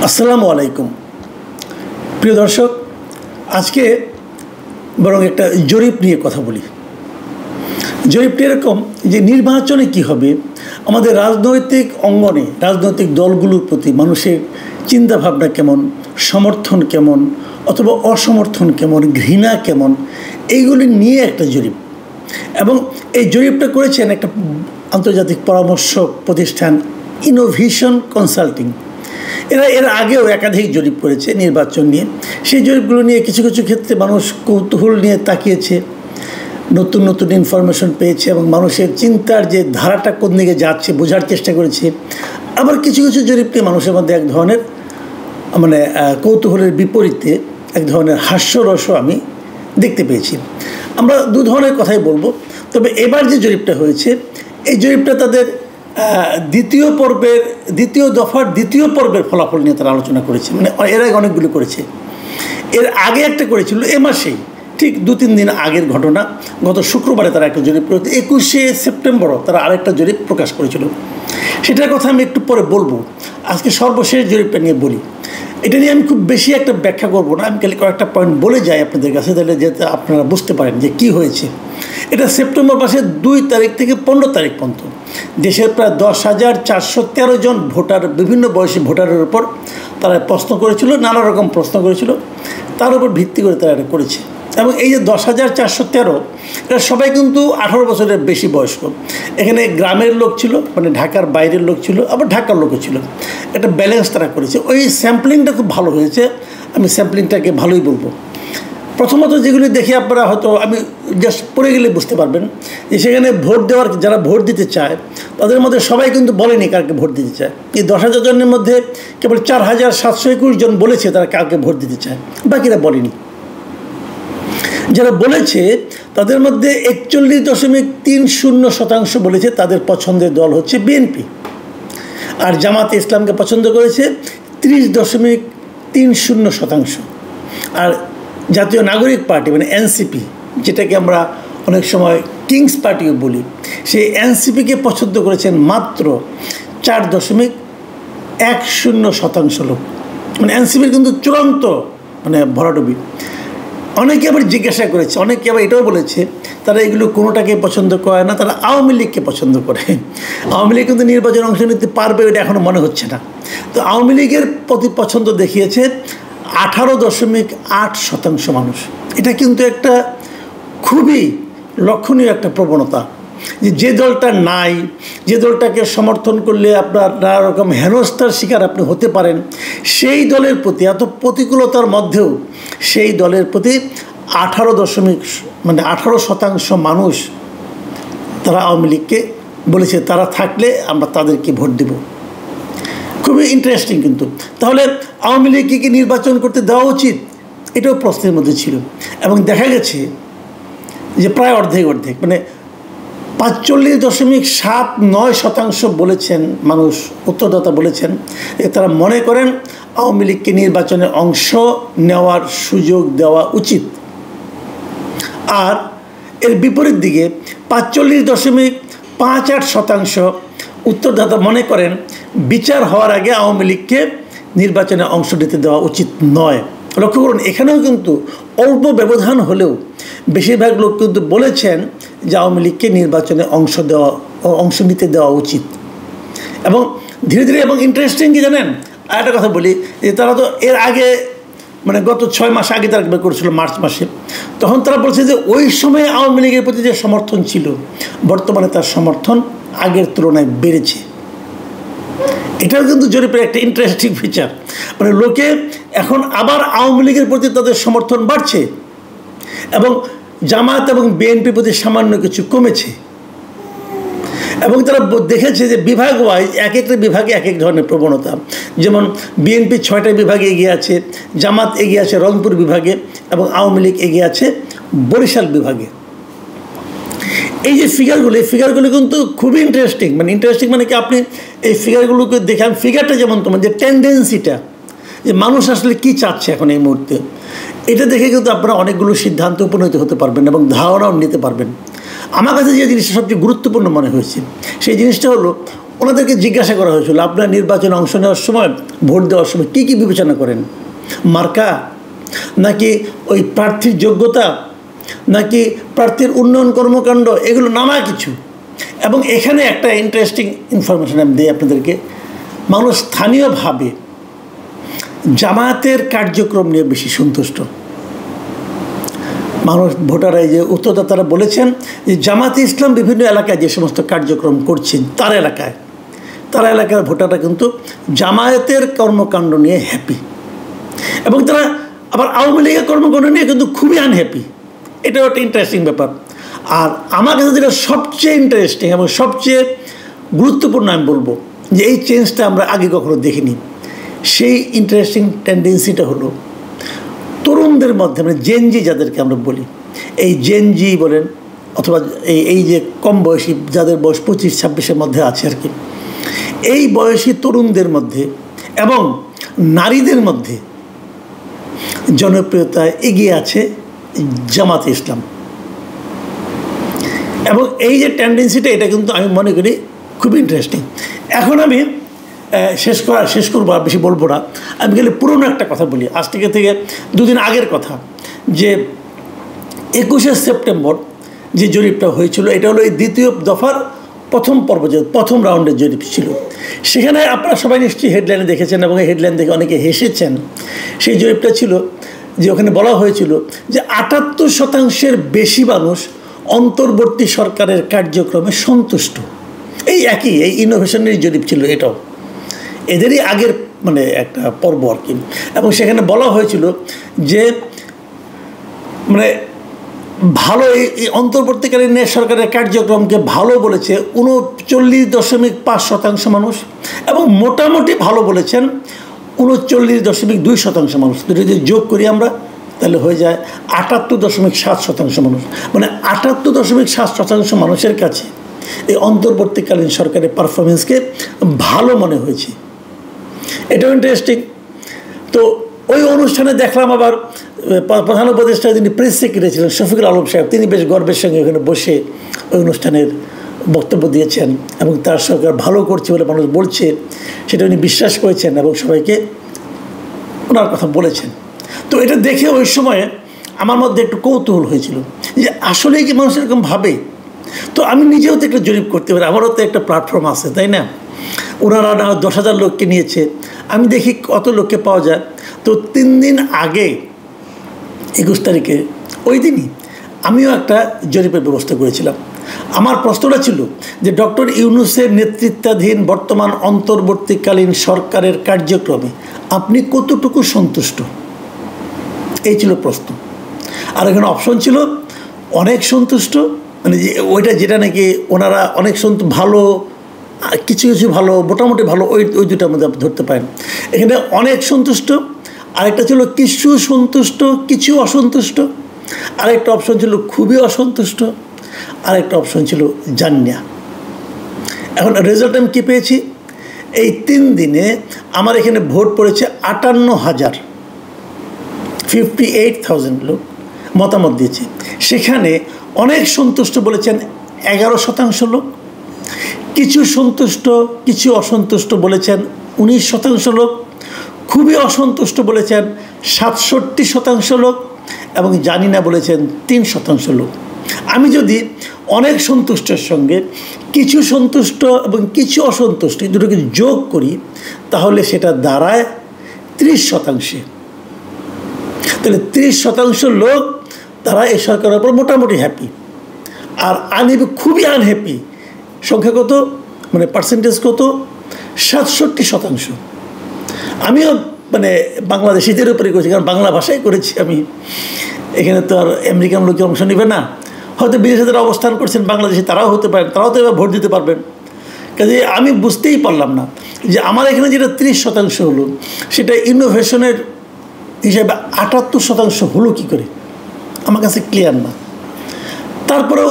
আসসালামু আলাইকুম প্রিয় দর্শক, আজকে বরং একটা জরিপ নিয়ে কথা বলি। জরিপটি এরকম যে নির্বাচনে কি হবে, আমাদের রাজনৈতিক অঙ্গনে রাজনৈতিক দলগুলোর প্রতি মানুষের চিন্তাভাবনা কেমন, সমর্থন কেমন অথবা অসমর্থন কেমন, ঘৃণা কেমন, এইগুলি নিয়ে একটা জরিপ। এবং এই জরিপটা করেছেন একটা আন্তর্জাতিক পরামর্শ প্রতিষ্ঠান ইনোভেশন কনসাল্টিং। এর আগেও একাধিক জরিপ করেছে নির্বাচন নিয়ে। সেই জরিপগুলো নিয়ে কিছু কিছু ক্ষেত্রে মানুষ কৌতূহল নিয়ে তাকিয়েছে, নতুন নতুন ইনফরমেশন পেয়েছে এবং মানুষের চিন্তার যে ধারাটা কোন দিকে যাচ্ছে বোঝার চেষ্টা করেছে। আবার কিছু কিছু জরিপ নিয়ে মানুষের মধ্যে এক ধরনের কৌতূহলের বিপরীতে এক ধরনের হাস্যরসও আমি দেখতে পেয়েছি। আমরা দু ধরনের কথাই বলবো। তবে এবার যে জরিপটা হয়েছে, এই জরিপটা তাদের দ্বিতীয় পর্বের ফলাফল নিয়ে তারা আলোচনা করেছে। মানে এর আগে অনেকগুলো করেছে। এর আগে একটা করেছিল এ মাসেই, ঠিক 2-3 দিন আগের ঘটনা। গত শুক্রবারে তারা একটা জরিপ করেছে, 21শে সেপ্টেম্বরও তারা আরেকটা জরিপ প্রকাশ করেছিল। সেটার কথা আমি একটু পরে বলবো। আজকে সর্বশেষ জরিপটা নিয়ে বলি। এটা নিয়ে আমি খুব বেশি একটা ব্যাখ্যা করবো না, আমি খালি কয়েকটা পয়েন্ট বলে যাই আপনাদের কাছে, তাহলে যাতে আপনারা বুঝতে পারেন যে কী হয়েছে। এটা সেপ্টেম্বর মাসের 2 তারিখ থেকে 15 তারিখ পর্যন্ত দেশের প্রায় 10,413 জন ভোটার, বিভিন্ন বয়সী ভোটারের উপর তারা প্রশ্ন করেছিল, নানা রকম প্রশ্ন করেছিল, তার উপর ভিত্তি করে তারা এটা করেছে। এবং এই যে 10,413 এরা সবাই কিন্তু 18 বছরের বেশি বয়স্ক। এখানে গ্রামের লোক ছিল, মানে ঢাকার বাইরের লোক ছিল, আবার ঢাকার লোকও ছিল। একটা ব্যালেন্স তারা করেছে। ওই স্যাম্পলিংটা খুব ভালো হয়েছে, আমি স্যাম্পলিংটাকে ভালোই বলবো। প্রথমত যেগুলি দেখে আপনারা হয়তো আমি জাস্ট পড়ে গেলে বুঝতে পারবেন যে সেখানে ভোট দেওয়ার, যারা ভোট দিতে চায় তাদের মধ্যে সবাই কিন্তু বলেনি কাকে ভোট দিতে চায়। এই 10,000 জনের মধ্যে কেবল 4,721 জন বলেছে তারা কাকে ভোট দিতে চায়, বাকিরা বলেনি। যারা বলেছে তাদের মধ্যে 41.30% বলেছে তাদের পছন্দের দল হচ্ছে বিএনপি, আর জামাতে ইসলামকে পছন্দ করেছে 30.30%। আর জাতীয় নাগরিক পার্টি মানে এনসিপি, যেটাকে আমরা অনেক সময় কিংস পার্টিও বলি, সেই এনসিপিকে পছন্দ করেছেন মাত্র 4.10% লোক। মানে এনসিপির কিন্তু চূড়ান্ত ভরাডুবি। অনেকে আবার জিজ্ঞাসা করেছে, অনেকে আবার এটাও বলেছে তারা এগুলো কোনোটাকে পছন্দ করে না, তারা আওয়ামী লীগকে পছন্দ করে। আওয়ামী লীগ কিন্তু নির্বাচনে অংশ নিতে পারবে এটা এখনও মনে হচ্ছে না। তো আওয়ামী লীগের প্রতি পছন্দ দেখিয়েছে 18.8% মানুষ। এটা কিন্তু একটা খুবই লক্ষণীয় একটা প্রবণতা, যে দলটা নাই, যে দলটাকে সমর্থন করলে আপনার নানা রকম হেনস্থার শিকার আপনি হতে পারেন, সেই দলের প্রতি এত প্রতিকূলতার মধ্যেও সেই দলের প্রতি 18% মানুষ তারা আওয়ামী লীগকে বলেছে তারা থাকলে আমরা তাদেরকে ভোট দেব। খুবই ইন্টারেস্টিং কিন্তু। তাহলে আওয়ামী লীগকে কি নির্বাচন করতে দেওয়া উচিত, এটাও প্রশ্নের মধ্যে ছিল। এবং দেখা গেছে যে প্রায় অর্ধেক মানে 45.79% বলেছেন মানুষ, উত্তরদাতা বলেছেন যে তারা মনে করেন আওয়ামী লীগকে নির্বাচনে অংশ নেওয়ার সুযোগ দেওয়া উচিত। আর এর বিপরীত দিকে 45.58% উত্তরদাতা মনে করেন বিচার হওয়ার আগে আওয়ামী লীগকে নির্বাচনে অংশ নিতে দেওয়া উচিত নয়। লক্ষ্য করুন, এখানেও কিন্তু অল্প ব্যবধান হলেও বেশিরভাগ লোক কিন্তু বলেছেন যে আওয়ামী লীগকে নির্বাচনে অংশ নিতে দেওয়া উচিত। এবং ধীরে ধীরে, এবং ইন্টারেস্টিং কি জানেন, আর একটা কথা বলি যে তারা তো এর আগে গত 6 মাস আগে তারা করেছিল মার্চ মাসে, তখন তারা বলছে যে ওই সময় আওয়ামী লীগের প্রতি যে সমর্থন ছিল বর্তমানে তার সমর্থন আগের তুলনায় বেড়েছে। এটাও কিন্তু জরিপের একটা ইন্টারেস্টিং ফিচার। লোকে এখন আবার আওয়ামী লীগের প্রতি তাদের সমর্থন বাড়ছে এবং জামাত এবং বিএনপির প্রতি সামান্য কিছু কমেছে। এবং তারা দেখেছে যে বিভাগ ওয়াইজ এক একটা বিভাগে এক এক ধরনের প্রবণতা। যেমন বিএনপি 6টা বিভাগে এগিয়ে আছে, জামাত এগিয়ে আছে রংপুর বিভাগে, এবং আওয়ামী লীগ এগিয়ে আছে বরিশাল বিভাগে। এই যে ফিগারগুলো কিন্তু খুবই ইন্টারেস্টিং। ইন্টারেস্টিং কি আপনি এই ফিগারগুলোকে দেখেন, ফিগারটা যেমন যে টেন্ডেন্সিটা, যে মানুষ আসলে কী চাচ্ছে এখন এই মুহূর্তে, এটা দেখে কিন্তু আপনারা অনেকগুলো সিদ্ধান্তে উপনীত হতে পারবেন এবং ধারণাও নিতে পারবেন। আমার কাছে যে জিনিসটা সবচেয়ে গুরুত্বপূর্ণ মনে হয়েছে সেই জিনিসটা হলো ওনাদেরকে জিজ্ঞাসা করা হয়েছিল আপনার নির্বাচনে অংশ নেওয়ার সময় ভোট দেওয়ার সময় কী কী বিবেচনা করেন, মার্কা নাকি ওই প্রার্থীর যোগ্যতা নাকি প্রার্থীর উন্নয়ন কর্মকাণ্ড, এগুলো নানা কিছু। এবং এখানে একটা ইন্টারেস্টিং ইনফরমেশন আমি দিই আপনাদেরকে। মানুষ স্থানীয়ভাবে জামায়াতের কার্যক্রম নিয়ে বেশি সন্তুষ্ট। মানুষ ভোটাররা, যে উত্তরদাতারা বলেছেন যে জামায়াতে ইসলাম বিভিন্ন এলাকায় যে সমস্ত কার্যক্রম করছেন তার এলাকার ভোটাররা কিন্তু জামায়াতের কর্মকাণ্ড নিয়ে হ্যাপি, এবং তারা আবার আওয়ামী লীগের কর্মকাণ্ড নিয়ে কিন্তু খুবই আনহ্যাপি। এটাও একটা ইন্টারেস্টিং ব্যাপার। আর আমার কাছে যেটা সবচেয়ে ইন্টারেস্টিং এবং সবচেয়ে গুরুত্বপূর্ণ আমি বলবো যে এই চেঞ্জটা আমরা আগে কখনো দেখিনি, সেই ইন্টারেস্টিং টেন্ডেন্সিটা হলো তরুণদের মধ্যে, মানে জেনজি যাদেরকে আমরা বলি, এই জেনজি বলেন অথবা এই যে কম বয়সী যাদের বয়স 25-26-এর মধ্যে আছে আর কি, এই বয়সী তরুণদের মধ্যে এবং নারীদের মধ্যে জনপ্রিয়তায় এগিয়ে আছে জামাতে ইসলাম। এবং এই যে টেন্ডেন্সিটা, এটা কিন্তু আমি মনে করি খুব ইন্টারেস্টিং। এখন আমি শেষ করবো, আর বেশি বলবো না। আমি গেলে পুরনো একটা কথা বলি, আজ থেকে 2 দিন আগের কথা, যে 21শে সেপ্টেম্বর যে জরিপটা হয়েছিল, এটা হলো এই দ্বিতীয় দফার প্রথম পর্ব, যে প্রথম রাউন্ডের জরিপ ছিল। সেখানে আপনারা সবাই নিশ্চয়ই হেডলাইনে দেখেছেন এবং এই হেডলাইন দেখে অনেকে হেসেছেন। সেই জরিপটা ছিল যে ওখানে বলা হয়েছিল যে 78% বেশি মানুষ অন্তর্বর্তী সরকারের কার্যক্রমে সন্তুষ্ট। এই ইনোভেশনের জরিপ ছিল এটাও, এদেরই আগের মানে একটা পর্ব আর কি। এবং সেখানে বলা হয়েছিল যে মানে ভালো এই অন্তর্বর্তীকালীন সরকারের কার্যক্রমকে ভালো বলেছে 39.5% মানুষ, এবং মোটামুটি ভালো বলেছেন 39.2% মানুষ। যদি যোগ করি আমরা তাহলে হয়ে যায় 78.7% মানুষ। মানে 78.7% মানুষের কাছে এই অন্তর্বর্তীকালীন সরকারের পারফরমেন্সকে ভালো মনে হয়েছে। এটাও ইন্টারেস্টিং। তো ওই অনুষ্ঠানে দেখলাম আবার প্রধান উপদেষ্টা যিনি প্রেস সেক্রেটারি ছিলেন শফিকুল আলম সাহেব, তিনি বেশ গর্বের সঙ্গে ওখানে বসে ওই অনুষ্ঠানের বক্তব্য দিয়েছেন এবং তার সরকার ভালো করছে বলে মানুষ বলছে সেটা উনি বিশ্বাস করেছেন এবং সবাইকে ওনার কথা বলেছেন। তো এটা দেখে ওই সময়ে আমার মধ্যে একটু কৌতূহল হয়েছিল যে আসলেই কি মানুষ এরকম ভাবে। তো আমি নিজেও তো একটা জরিপ করতে পারি, আমারও তো একটা প্ল্যাটফর্ম আছে, তাই না? ওনারা 10,000 লোককে নিয়েছে, আমি দেখি কত লোককে পাওয়া যায়। তো 3 দিন আগে 21 তারিখে ওই দিনই আমিও একটা জরিপের ব্যবস্থা করেছিলাম। আমার প্রশ্নটা ছিল যে ডক্টর ইউনূসের নেতৃত্বাধীন বর্তমান অন্তর্বর্তীকালীন সরকারের কার্যক্রমে আপনি কতটুকু সন্তুষ্ট, এই ছিল প্রশ্ন। আর এখানে অপশন ছিল অনেক সন্তুষ্ট, মানে ওইটা যেটা নাকি ওনারা অনেক ভালো, কিছু কিছু ভালো, মোটামুটি ভালো, ওই দুটার মধ্যে আপনি ধরতে পারেন। এখানে অনেক সন্তুষ্ট, আরেকটা ছিল কিছু সন্তুষ্ট কিছু অসন্তুষ্ট, আরেকটা অপশন ছিল খুবই অসন্তুষ্ট, আরেকটা অপশন ছিল জান্নিয়া। এখন রেজাল্ট আমি কী পেয়েছি, এই 3 দিনে আমার এখানে ভোট পড়েছে 58,000 লোক মতামত দিয়েছে। সেখানে অনেক সন্তুষ্ট বলেছেন 11% লোক, কিছু সন্তুষ্ট কিছু অসন্তুষ্ট বলেছেন 19% লোক, খুবই অসন্তুষ্ট বলেছেন 67% লোক, এবং জানি না বলেছেন 3% লোক। আমি যদি অনেক সন্তুষ্টের সঙ্গে কিছু সন্তুষ্ট এবং কিছু অসন্তুষ্ট দুটোকে যোগ করি তাহলে সেটা দাঁড়ায় 30%। তাহলে 30% লোক তারা এই সরকারের উপর মোটামুটি হ্যাপি, আর খুবই আনহ্যাপি সংখ্যা কত, মানে পার্সেন্টেজ কত, 67%। আমিও মানে বাংলাদেশিদের উপরে করেছি, কারণ বাংলা ভাষায় করেছি আমি। এখানে তো আর আমেরিকান লোক অংশ নেবে না, হয়তো বিদেশে যারা অবস্থান করছেন বাংলাদেশে তারাও হতে পারেন, তারাও তো এবার ভোট দিতে পারবেন। কাজে আমি বুঝতেই পারলাম না যে আমার এখানে যেটা 30% হলো সেটা ইনোভেশনের হিসাবে 78% হলো কী করে, আমার কাছে ক্লিয়ার না। তারপরেও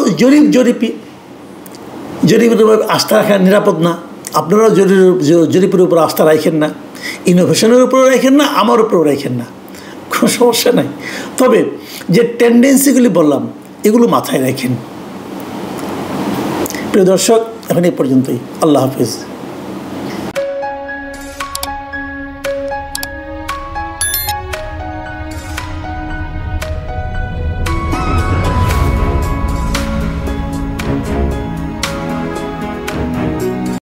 জরিপের উপর আস্থা রাখা নিরাপদ না। আপনারাও জরিপের উপর আস্থা রাখেন না, ইনোভেশনের উপরও রাখেন না, আমার উপরেও রাখেন না, কোনো সমস্যা নাই। তবে যে টেন্ডেন্সিগুলি বললাম এগুলো মাথায় রাখেন। প্রিয় দর্শক, এখন এই পর্যন্তই। আল্লাহ হাফিজ।